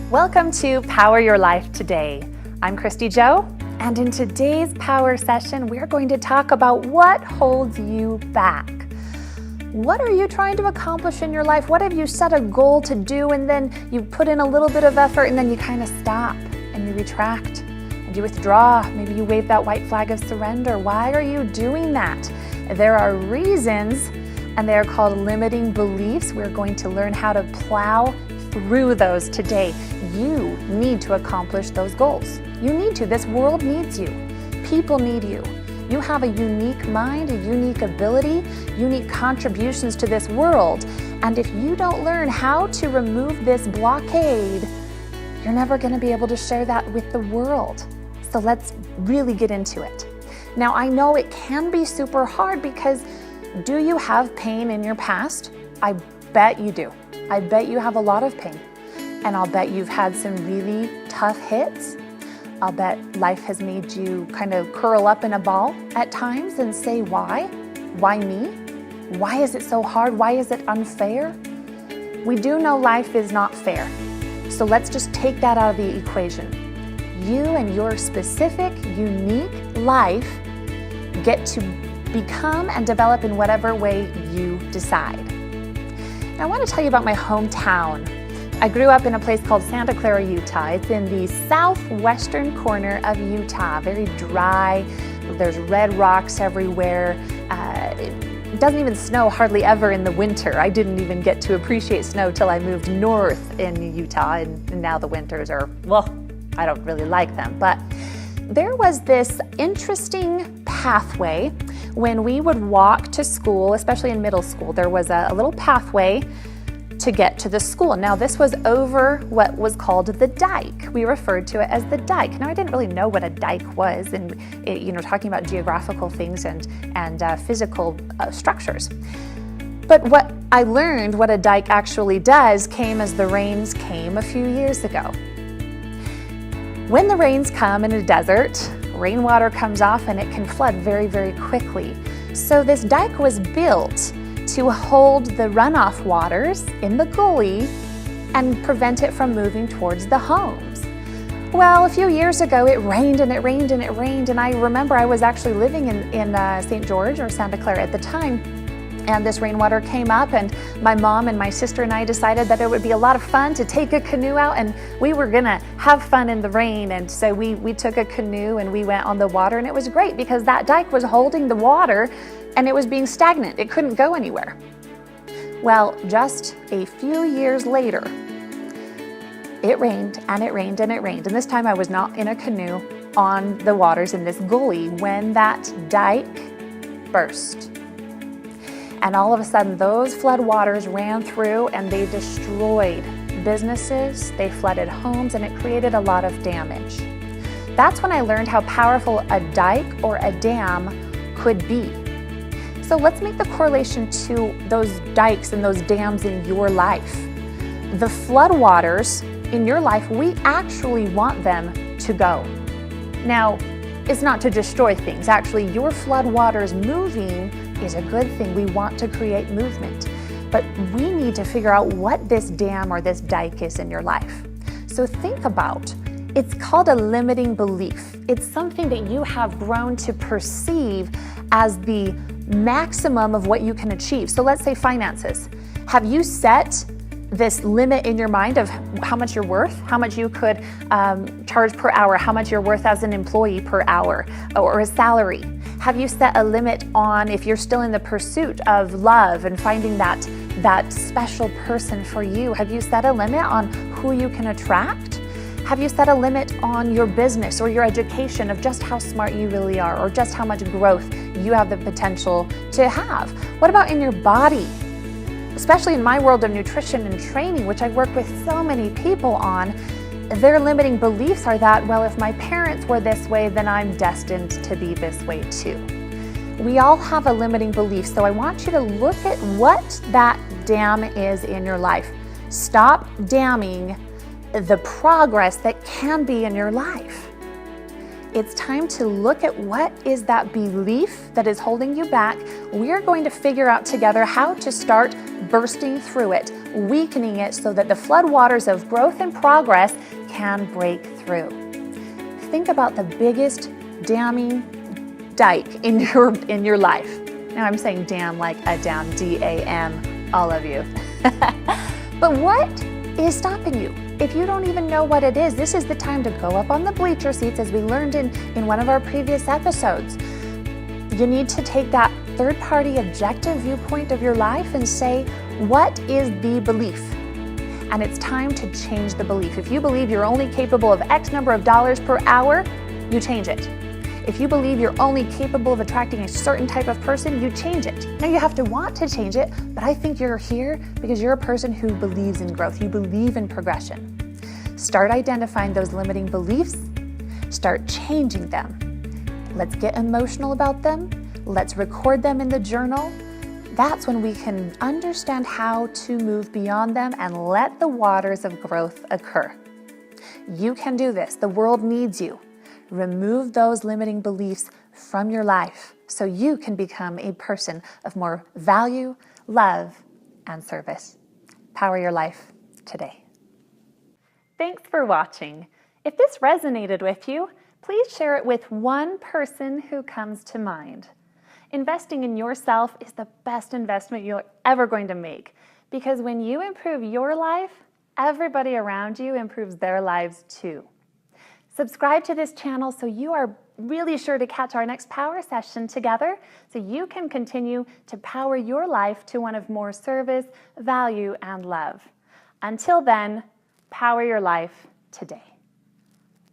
Welcome to Power Your Life Today. I'm Kristy Jo, and in today's Power Session, we're going to talk about what holds you back. What are you trying to accomplish in your life? What have you set a goal to do, and then you put in a little bit of effort, and then you kind of stop, and you retract, and you withdraw. Maybe you wave that white flag of surrender. Why are you doing that? There are reasons, and they are called limiting beliefs. We're going to learn how to plow through those today. You need to accomplish those goals. You need to. This world needs you. People need you. You have a unique mind, a unique ability, unique contributions to this world. And if you don't learn how to remove this blockade, you're never going to be able to share that with the world. So let's really get into it. Now, I know it can be super hard because do you have pain in your past? I bet you do. I bet you have a lot of pain. And I'll bet you've had some really tough hits. I'll bet life has made you kind of curl up in a ball at times and say, why? Why me? Why is it so hard? Why is it unfair? We do know life is not fair. So let's just take that out of the equation. You and your specific, unique life get to become and develop in whatever way you decide. Now, I want to tell you about my hometown. I grew up in a place called Santa Clara, Utah. It's in the southwestern corner of Utah, very dry. There's red rocks everywhere. It doesn't even snow hardly ever in the winter. I didn't even get to appreciate snow till I moved north in Utah, and now the winters are, well, I don't really like them. But there was this interesting pathway when we would walk to school, especially in middle school. There was a little pathway to get to the school. Now, this was over what was called the dike. We referred to it as the dike. Now, I didn't really know what a dike was, and talking about geographical things and physical structures. But what I learned, what a dike actually does, came as the rains came a few years ago. When the rains come in a desert, rainwater comes off and it can flood very, very quickly. So this dike was built to hold the runoff waters in the gully and prevent it from moving towards the homes. Well, a few years ago, it rained and it rained and it rained, and I remember I was actually living in St. George or Santa Clara at the time, and this rainwater came up, and my mom and my sister and I decided that it would be a lot of fun to take a canoe out, and we were gonna have fun in the rain. And so we took a canoe and we went on the water, and it was great because that dike was holding the water and it was being stagnant. It couldn't go anywhere. Well, just a few years later, it rained and it rained and it rained. And this time I was not in a canoe on the waters in this gully when that dike burst. And all of a sudden, those flood waters ran through and they destroyed businesses, they flooded homes, and it created a lot of damage. That's when I learned how powerful a dike or a dam could be. So let's make the correlation to those dikes and those dams in your life. The flood waters in your life, we actually want them to go. Now, it's not to destroy things. Actually, your flood waters moving is a good thing. We want to create movement, but we need to figure out what this dam or this dike is in your life. So think about, it's called a limiting belief. It's something that you have grown to perceive as the maximum of what you can achieve. So let's say finances. Have you set this limit in your mind of how much you're worth, how much you could charge per hour, how much you're worth as an employee per hour, or a salary? Have you set a limit on if you're still in the pursuit of love and finding that special person for you? Have you set a limit on who you can attract? Have you set a limit on your business or your education of just how smart you really are, or just how much growth you have the potential to have? What about in your body? Especially in my world of nutrition and training, which I work with so many people on, their limiting beliefs are that, well, if my parents were this way, then I'm destined to be this way too. We all have a limiting belief, so I want you to look at what that dam is in your life. Stop damming the progress that can be in your life. It's time to look at what is that belief that is holding you back. We're going to figure out together how to start bursting through it, weakening it so that the floodwaters of growth and progress can break through. Think about the biggest damming dike in your life. Now I'm saying dam like a dam, D-A-M, all of you. But what is stopping you? If you don't even know what it is, this is the time to go up on the bleacher seats, as we learned in one of our previous episodes. You need to take that third-party objective viewpoint of your life and say, what is the belief? And it's time to change the belief. If you believe you're only capable of X number of dollars per hour, you change it. If you believe you're only capable of attracting a certain type of person, you change it. Now you have to want to change it, but I think you're here because you're a person who believes in growth. You believe in progression. Start identifying those limiting beliefs. Start changing them. Let's get emotional about them. Let's record them in the journal. That's when we can understand how to move beyond them and let the waters of growth occur. You can do this. The world needs you. Remove those limiting beliefs from your life so you can become a person of more value, love, and service. Power your life today. Thanks for watching. If this resonated with you, please share it with one person who comes to mind. Investing in yourself is the best investment you're ever going to make, because when you improve your life, everybody around you improves their lives too. Subscribe to this channel so you are really sure to catch our next power session together, so you can continue to power your life to one of more service, value, and love. Until then, power your life today.